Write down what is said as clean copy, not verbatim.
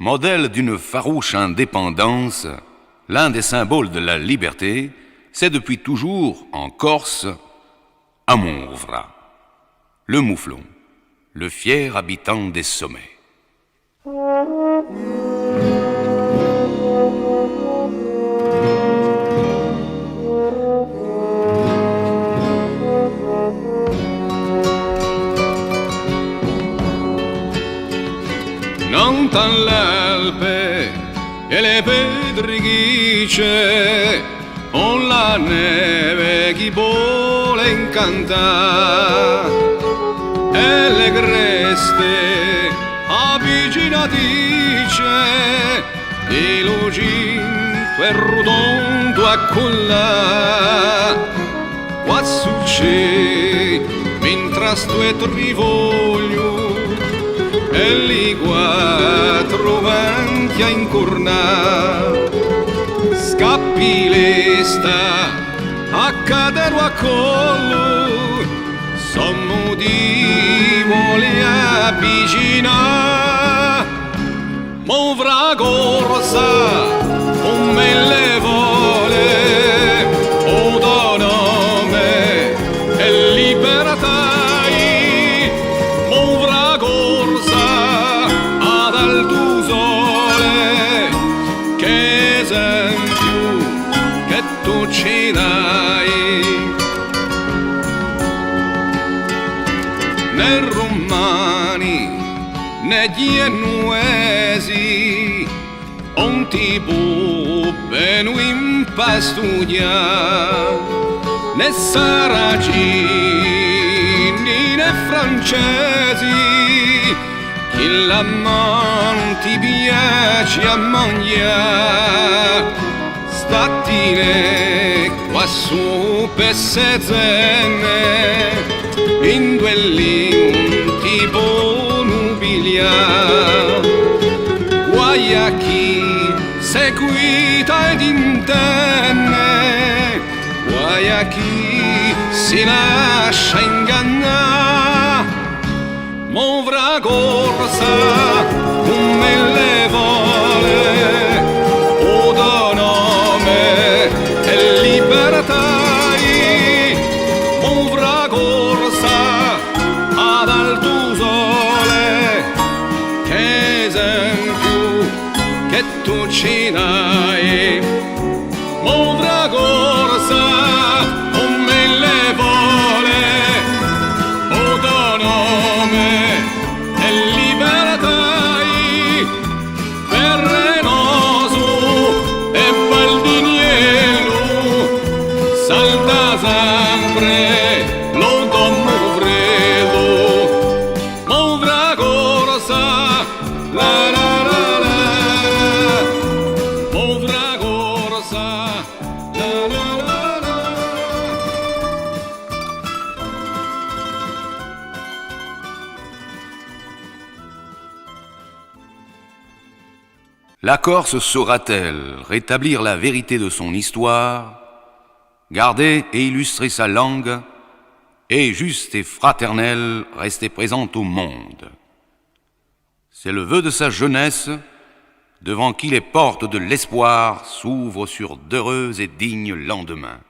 Modèle d'une farouche indépendance, l'un des symboles de la liberté, c'est depuis toujours, en Corse, Amouvra, le mouflon, le fier habitant des sommets. Non l'Alpe e le pedreghice, con la neve chi vuole incantare, e le creste avvicinatice di lucinto e rotondo a culla, qua succede mentre sto e trivoglio e li quattro vanti a incurnare, scappi l'esta a cadere a collo, sommo di vuole avvicinare, muovra corsa come le vole, autonome e libertà. Ci dai né romani né genuesi un tipo bene impa studiare, né saracini né francesi che la man ti piace a mangiare. Stattine qua su per sezzene in duelli un tipo nubiglia, guai a chi seguita ed intenne, guai a chi si lascia ingannare, muovra corsa come le vole, e libertà, muovra corsa ad alto sole, che esempio che tu ci dai, muovra corsa come le vole, autonome e libertà. Salta sempre, non tomo freddo, muovra corsa, la la la la, muovra corsa, la la la la. La Corse saura-t-elle rétablir la vérité de son histoire, garder et illustrer sa langue, et juste et fraternelle rester présente au monde? C'est le vœu de sa jeunesse, devant qui les portes de l'espoir s'ouvrent sur d'heureux et dignes lendemains.